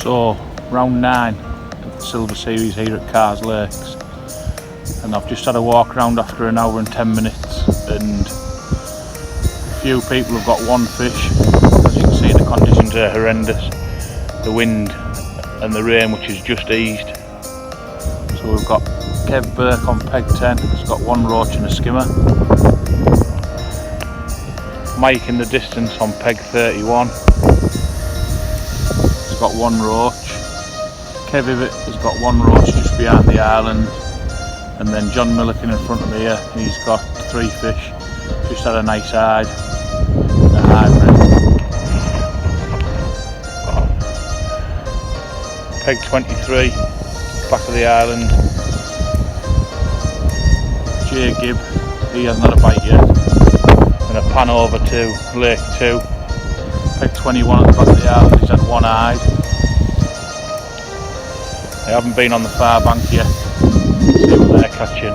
So, round 9 of the Silver Series here at Carr's Lakes, and I've just had a walk around after an hour and 10 minutes, and a few people have got one fish. As you can see, the conditions are horrendous, the wind and the rain which has just eased. So we've got Kev Burke on peg 10, he's got one roach and a skimmer. Mike in the distance on peg 31, he's got one roach. Kev Ibbott has got one roach just behind the island, and then John Milliken in front of me here, he's got 3 fish. Just had a nice hide, a hybrid. Peg 23, back of the island. Jay Gibb, he hasn't had a bite yet. And a pan over to Lake 2. Peg 21 at the back of the island, he's had one hide. I haven't been on the far bank yet, see what they're catching.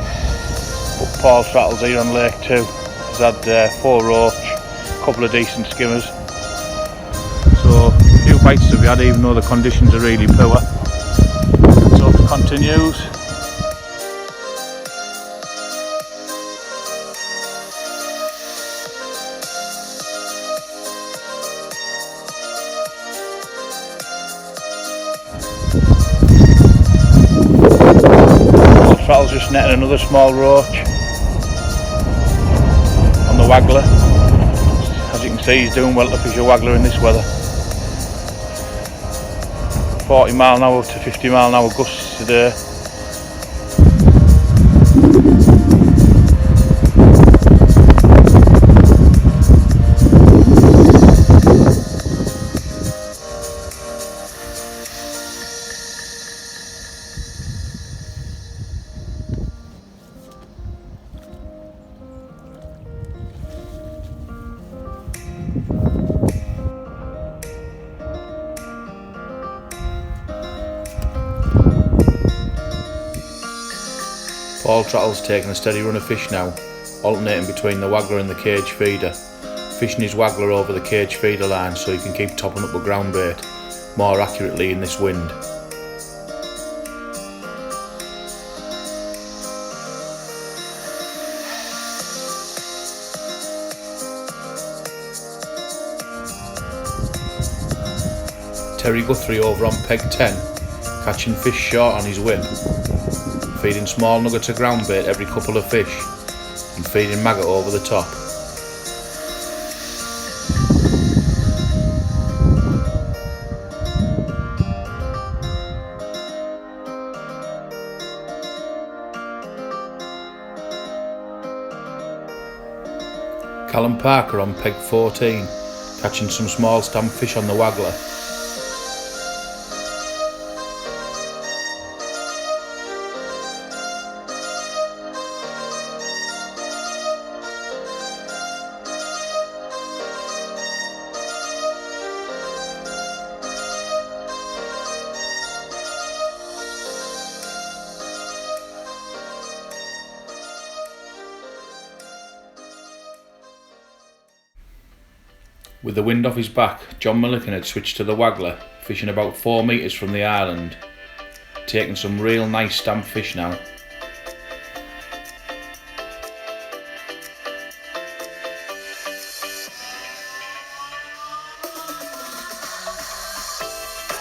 But Paul Trattles here on Lake 2, he's had 4 roach, a couple of decent skimmers. So a few bites to be had even though the conditions are really poor. So it continues. Trattle's just netting another small roach on the waggler. As you can see, he's doing well to fish a waggler in this weather. 40 mph to 50 mph gusts today. Paul Trattle's taking a steady run of fish now, alternating between the waggler and the cage feeder, fishing his waggler over the cage feeder line so he can keep topping up with ground bait more accurately in this wind. Terry Guthrie over on peg 10, catching fish short on his whip, feeding small nuggets of ground bait every couple of fish and feeding maggot over the top. Callum Parker on peg 14, catching some small stamp fish on the waggler. With the wind off his back, John Milliken had switched to the waggler, fishing about 4 metres from the island, taking some real nice stamp fish now.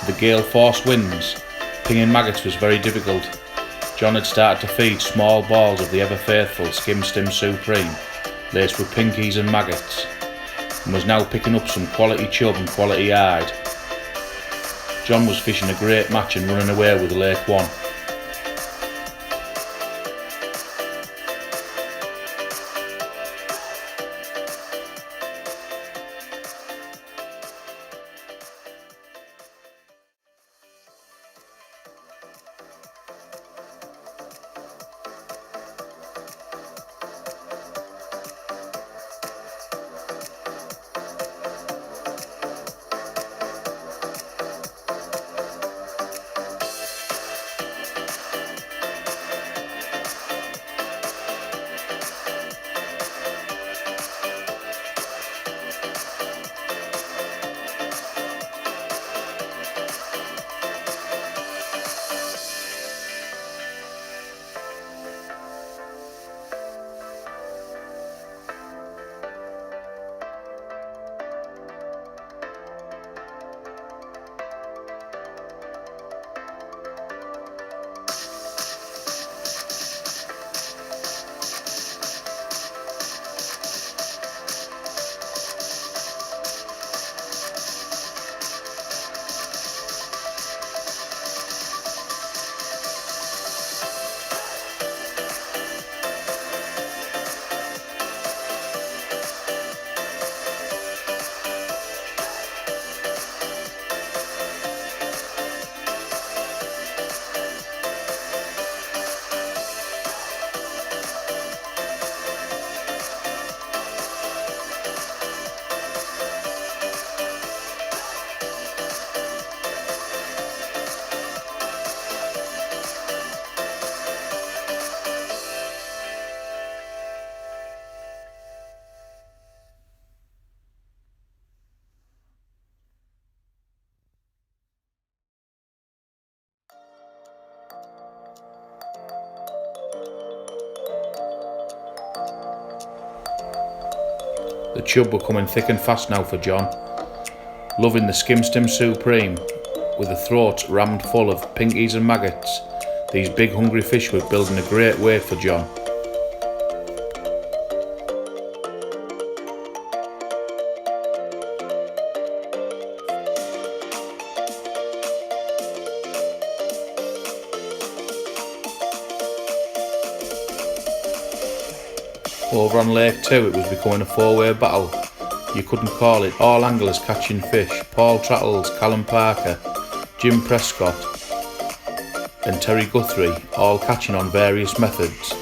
The gale force winds, pinging maggots was very difficult. John had started to feed small balls of the ever faithful Skim Stim Supreme, laced with pinkies and maggots, and was now picking up some quality chub and quality hide. John was fishing a great match and running away with Lake 1. The chub were coming thick and fast now for John. Loving the skimstim supreme, with the throats rammed full of pinkies and maggots, these big hungry fish were building a great weight for John. Over on Lake 2 it was becoming a four-way battle. You couldn't call it. All anglers catching fish. Paul Trattles, Callum Parker, Jim Prescott and Terry Guthrie all catching on various methods.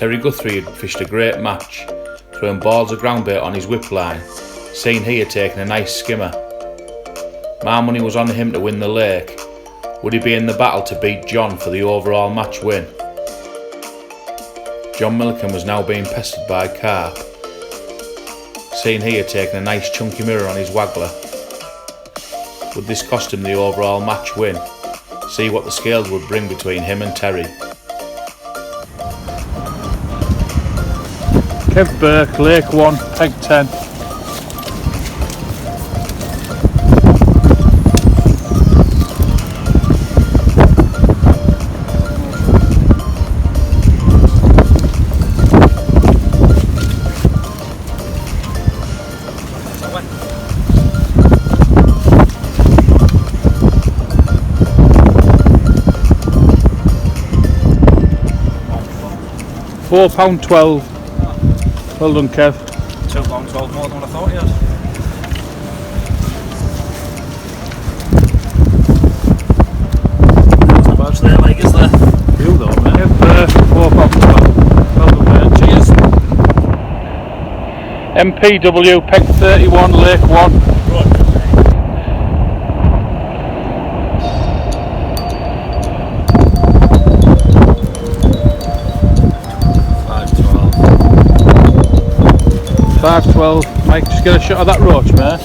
Terry Guthrie had fished a great match, throwing balls of ground bait on his whip line, seeing he had taken a nice skimmer. My money was on him to win the lake. Would he be in the battle to beat John for the overall match win? John Milliken was now being pestered by Carr, seeing he had taken a nice chunky mirror on his waggler. Would this cost him the overall match win? See what the scales would bring between him and Terry. Kev Burke, Lake 1, peg 10. £4.12. Well done, Kev. £2.12 more than what I thought he had. Not bad there, like, is there? You though, mate. Kev, £4.12. Well done, mate. Cheers. MPW, peg 31, Lake 1. $5.12. Mike, just get a shot of that roach, mate.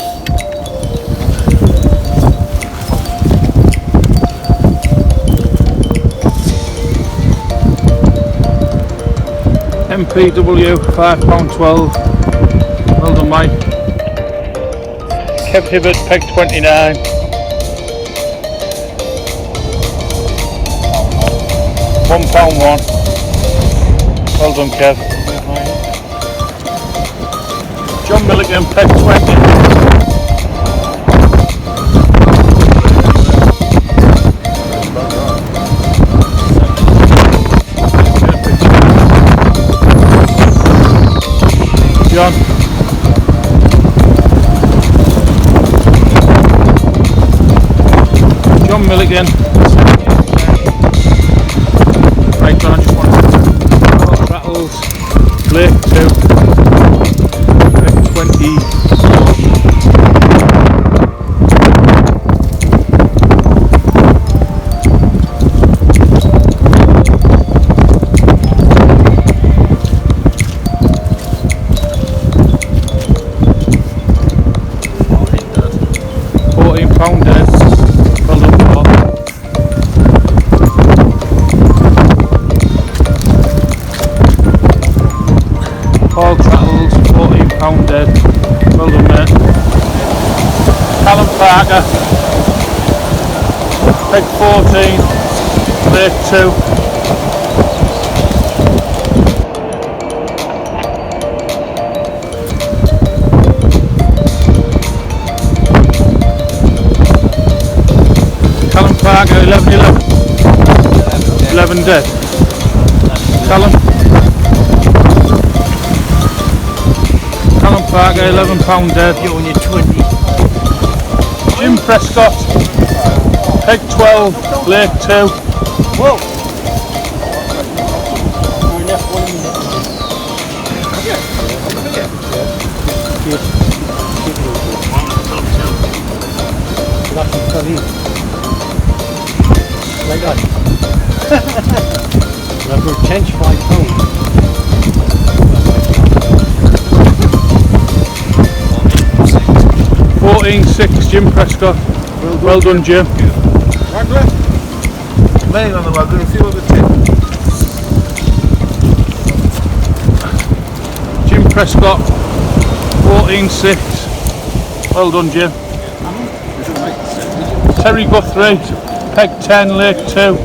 MPW, £5.12. Well done, Mike. Kev Hibbert, peg 29. £1.1. Well done, Kev. John Milligan, peg 20. John. John Milligan. Right, John, I just want to rattles. Lake 2. 20. £14 dead. Well done, Paul. Paul Trattles, £14 dead. Well done, mate. Callum Parker, peg 14, Lake 2. Callum Parker, 11-11. 11 dead. Callum Parker, £11 dead. You and your 20. Jim Prescott, Peg 12, Lake 2. Whoa! Like that. Number 10, £5. 14-6 Jim Prescott. Well done Jim. Main on the wagon, if you want the tip. Jim Prescott, 14-6. Well done Jim. Terry Guthrie, Peg 10, Lake 2.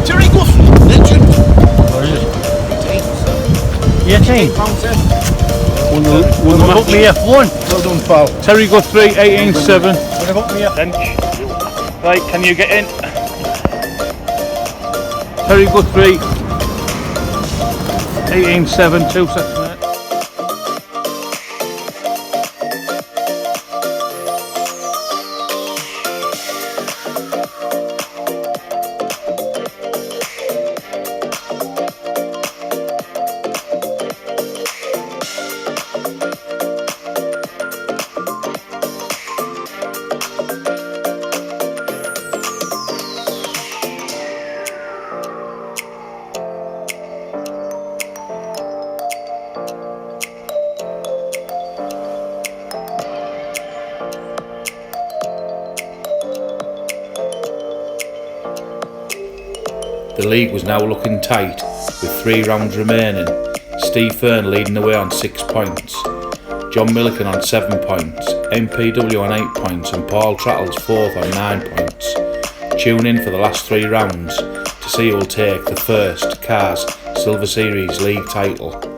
Terry Guthrie, legend. Won the Hook me F1. Well done, pal. Terry Guthrie, 18-7. Hook me F1. Right, can you get in? Terry Guthrie, 18-7, 2 sets mate. The league was now looking tight, with 3 rounds remaining. Steve Fern leading the way on 6 points, John Milliken on 7 points, MPW on 8 points and Paul Trattles 4th on 9 points. Tune in for the last 3 rounds to see who will take the first Carr's Silver Series league title.